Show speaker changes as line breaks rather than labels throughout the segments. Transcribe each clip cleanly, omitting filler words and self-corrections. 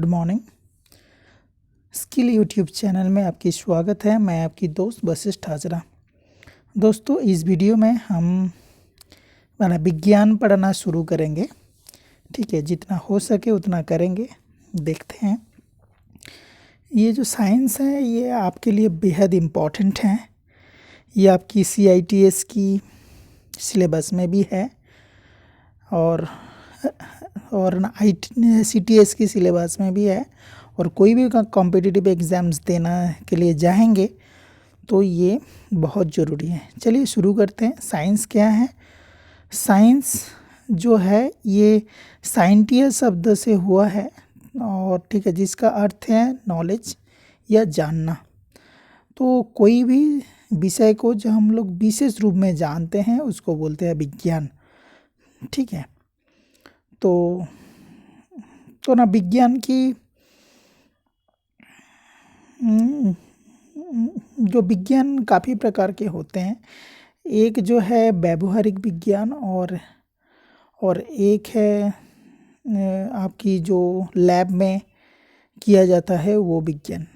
Good morning. Skill YouTube channel में आपकी स्वागत है। मैं आपकी दोस्त वशिष्ठ हाजरा। दोस्तों, इस वीडियो में हम विज्ञान पढ़ना शुरू करेंगे। ठीक है, जितना हो सके उतना करेंगे। देखते हैं। ये जो साइंस है ये आपके लिए बेहद इम्पॉर्टेंट है। ये आपकी CITS की सिलेबस में भी है और ना CTS की सिलेबस में भी है। और कोई भी कॉम्पिटिटिव एग्ज़ाम्स देना के लिए जाएंगे तो ये बहुत ज़रूरी है। चलिए शुरू करते हैं। साइंस क्या है? साइंस जो है ये साइंटिया शब्द से हुआ है और ठीक है, जिसका अर्थ है नॉलेज या जानना। तो कोई भी विषय को जो हम लोग विशेष रूप में जानते हैं उसको बोलते हैं विज्ञान। ठीक है, तो ना विज्ञान की जो विज्ञान काफ़ी प्रकार के होते हैं। एक जो है व्यावहारिक विज्ञान और एक है आपकी जो लैब में किया जाता है वो विज्ञान।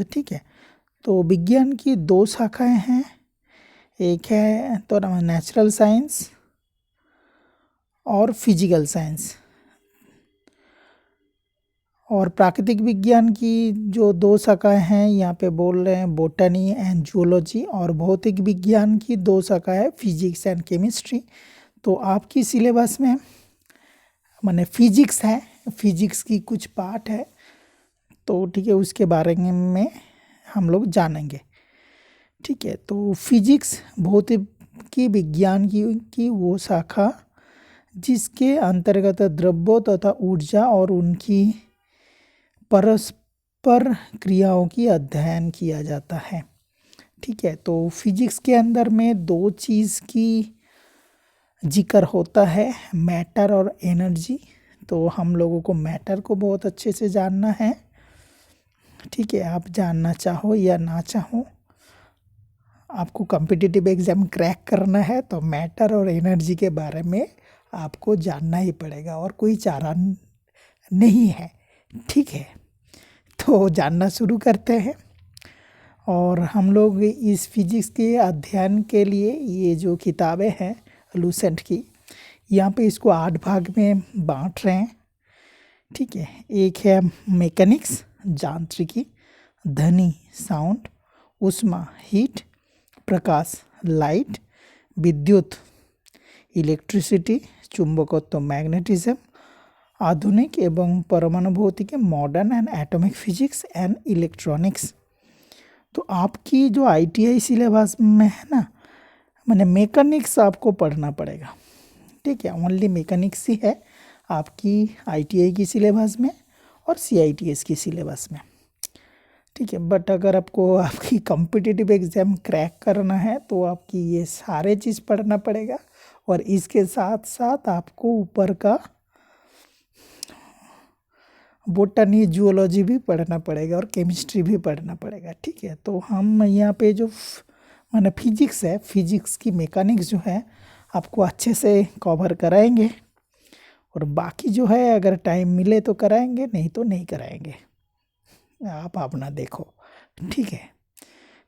ठीक है, तो विज्ञान की दो शाखाएं हैं। एक है तो नेचुरल साइंस और फिजिकल साइंस। और प्राकृतिक विज्ञान की जो दो शाखाएं हैं यहाँ पे बोल रहे हैं बोटनी एंड जूलॉजी। और भौतिक विज्ञान की दो शाखाएं है फिजिक्स एंड केमिस्ट्री। तो आपकी सिलेबस में फिजिक्स है, फिजिक्स की कुछ पार्ट है। तो ठीक है, उसके बारे में हम लोग जानेंगे। ठीक है, तो फिजिक्स भौतिकी विज्ञान की वो शाखा जिसके अंतर्गत द्रव्यों तथा ऊर्जा और उनकी परस्पर क्रियाओं की अध्ययन किया जाता है। ठीक है, तो फिजिक्स के अंदर में दो चीज़ की जिक्र होता है, मैटर और एनर्जी। तो हम लोगों को मैटर को बहुत अच्छे से जानना है। ठीक है, आप जानना चाहो या ना चाहो, आपको कॉम्पिटिटिव एग्ज़ाम क्रैक करना है तो मैटर और एनर्जी के बारे में आपको जानना ही पड़ेगा और कोई चारा नहीं है। ठीक है, तो जानना शुरू करते हैं। और हम लोग इस फिजिक्स के अध्ययन के लिए ये जो किताबें हैं लूसेंट की, यहाँ पे इसको 8 भाग में बांट रहे हैं। ठीक है, एक है मैकेनिक्स यांत्रिकी, ध्वनि साउंड, ऊष्मा हीट, प्रकाश लाइट, विद्युत इलेक्ट्रिसिटी, चुंबकत्व मैग्नेटिज्म, आधुनिक एवं परमाणु भौतिकी modern and atomic physics and electronics. तो आपकी जो ITI सिलेबस में है ना, मैकेनिक्स आपको पढ़ना पड़ेगा। ठीक है, ओनली मैकेनिक्स ही है आपकी ITI की सिलेबस में और CITS की सिलेबस में। ठीक है, बट अगर आपको आपकी कॉम्पिटिटिव एग्ज़ाम क्रैक करना है तो आपकी ये सारे चीज़ पढ़ना पड़ेगा और इसके साथ साथ आपको ऊपर का बोटनी जूलॉजी भी पढ़ना पड़ेगा और केमिस्ट्री भी पढ़ना पड़ेगा। ठीक है, तो हम यहाँ पे जो फिजिक्स है, फिजिक्स की मैकेनिक्स जो है आपको अच्छे से कवर कराएंगे और बाकी जो है अगर टाइम मिले तो कराएंगे, नहीं तो नहीं कराएंगे। आप अपना देखो। ठीक है,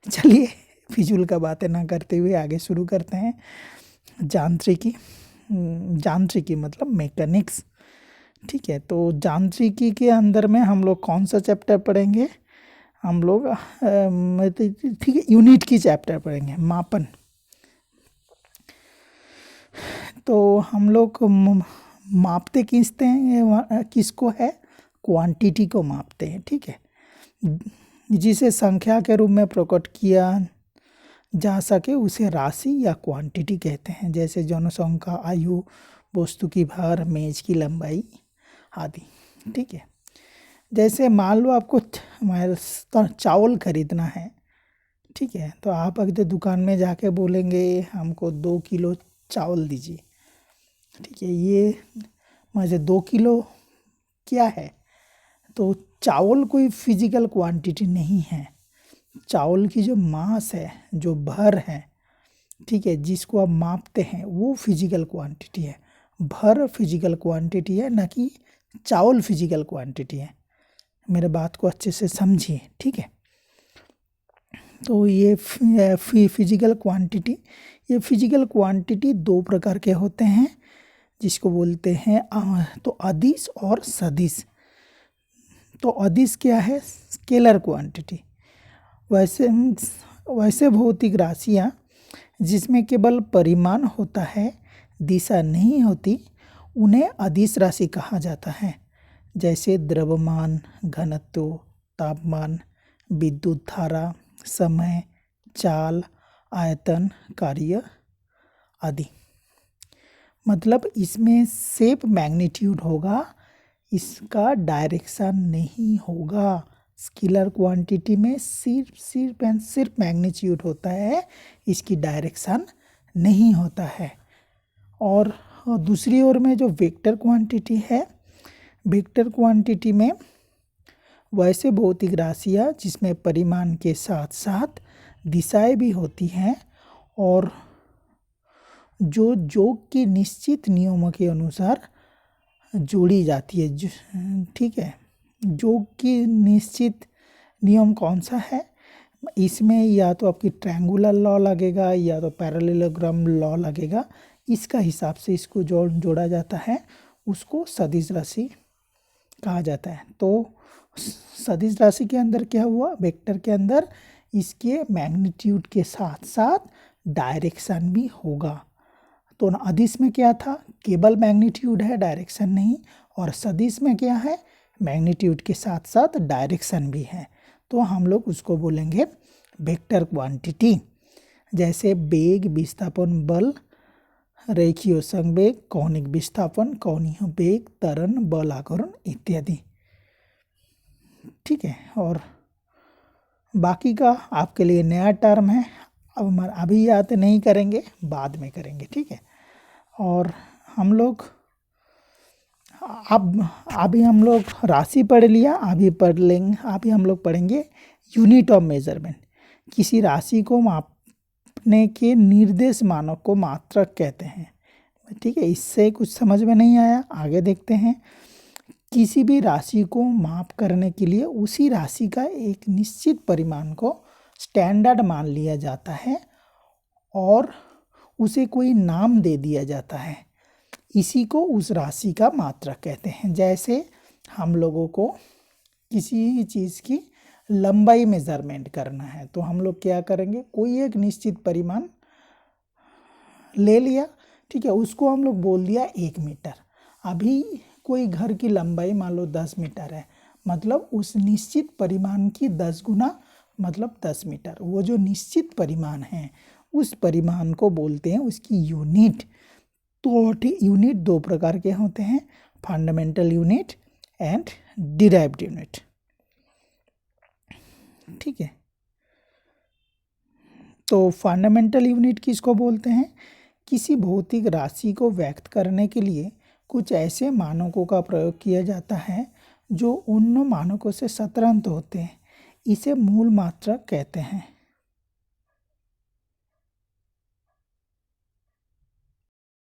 चलिए फिजूल का बातें ना करते हुए आगे शुरू करते हैं। यांत्रिकी मतलब मैकेनिक्स। ठीक है, तो यांत्रिकी के अंदर में हम लोग कौन सा चैप्टर पढ़ेंगे? हम लोग ठीक है, यूनिट की चैप्टर पढ़ेंगे, मापन। तो हम लोग मापते किसको है? क्वांटिटी को मापते हैं। ठीक है, जिसे संख्या के रूप में प्रकट किया जा सके उसे राशि या क्वांटिटी कहते हैं। जैसे जनसंख्या, आयु, वस्तु की भार, मेज की लंबाई आदि। ठीक है, जैसे मान लो आपको चावल खरीदना है। ठीक है, तो आप अगर दुकान में जाके बोलेंगे हमको 2 किलो चावल दीजिए। ठीक है, ये मुझे 2 किलो क्या है? तो चावल कोई फिजिकल क्वांटिटी नहीं है। चावल की जो मास है, जो भर है, ठीक है, जिसको आप मापते हैं वो फिजिकल क्वांटिटी है। भर फिजिकल क्वांटिटी है, ना कि चावल फिजिकल क्वांटिटी है। मेरे बात को अच्छे से समझिए, ठीक है। तो ये फिजिकल क्वांटिटी, ये फिजिकल क्वांटिटी दो प्रकार के होते हैं, जिसको बोलते हैं तो अदिश और सदिश। तो अदिश क्या है? Scalar quantity. वैसे भौतिक राशियाँ जिसमें केवल परिमाण होता है, दिशा नहीं होती, उन्हें अदिश राशि कहा जाता है। जैसे द्रव्यमान, घनत्व, तापमान, विद्युत धारा, समय, चाल, आयतन, कार्य आदि। मतलब इसमें सिर्फ मैग्नीट्यूड होगा, इसका डायरेक्शन नहीं होगा। स्केलर क्वांटिटी में सिर्फ मैग्नीट्यूड होता है, इसकी डायरेक्शन नहीं होता है। और दूसरी ओर में जो वेक्टर क्वांटिटी है, वेक्टर क्वांटिटी में वैसे भौतिक राशियाँ जिसमें परिमाण के साथ साथ दिशाएं भी होती हैं और जो योग के निश्चित नियमों के अनुसार जोड़ी जाती है, ठीक है। योग की निश्चित नियम कौन सा है? इसमें या तो आपकी ट्रायंगुलर लॉ लगेगा या तो पैरेललोग्राम लॉ लगेगा। इसका हिसाब से इसको जोड़ा जाता है, उसको सदिश राशि कहा जाता है। तो सदिश राशि के अंदर क्या हुआ? वेक्टर के अंदर इसके मैग्नीट्यूड के साथ साथ डायरेक्शन भी होगा। तो अदिश में क्या था? केवल मैग्नीट्यूड है, डायरेक्शन नहीं। और सदिश में क्या है? मैग्नीट्यूड के साथ साथ डायरेक्शन भी है। तो हम लोग उसको बोलेंगे वेक्टर क्वांटिटी। जैसे वेग, विस्थापन, बल, रेखीय संवेग, कौणिक विस्थापन, कौणीय वेग, त्वरण, बल आघूर्ण इत्यादि, ठीक है। और बाकी का आपके लिए नया टर्म है, अब अभी याद नहीं करेंगे, बाद में करेंगे, ठीक है। और हम लोग अभी हम लोग राशि पढ़ लिया, अभी पढ़ लेंगे, अभी हम लोग पढ़ेंगे यूनिट ऑफ मेजरमेंट। किसी राशि को मापने के निर्देश मानक को मात्रक कहते हैं, ठीक है। इससे कुछ समझ में नहीं आया, आगे देखते हैं। किसी भी राशि को माप करने के लिए उसी राशि का एक निश्चित परिमाण को स्टैंडर्ड मान लिया जाता है और उसे कोई नाम दे दिया जाता है, इसी को उस राशि का मात्रक कहते हैं। जैसे हम लोगों को किसी चीज़ की लंबाई मेजरमेंट करना है तो हम लोग क्या करेंगे? कोई एक निश्चित परिमाण ले लिया, ठीक है, उसको हम लोग बोल दिया 1 मीटर। अभी कोई घर की लंबाई मान लो 10 मीटर है, मतलब उस निश्चित परिमाण की 10 गुना, मतलब 10 मीटर। वो जो निश्चित परिमाण है उस परिमाण को बोलते हैं उसकी यूनिट। तो यूनिट दो प्रकार के होते हैं, fundamental unit and derived unit, ठीक है। तो फंडामेंटल यूनिट किसको बोलते हैं? किसी भौतिक राशि को व्यक्त करने के लिए कुछ ऐसे मानकों का प्रयोग किया जाता है जो उन मानकों से स्वतंत्र होते हैं, इसे मूल मात्रक कहते हैं।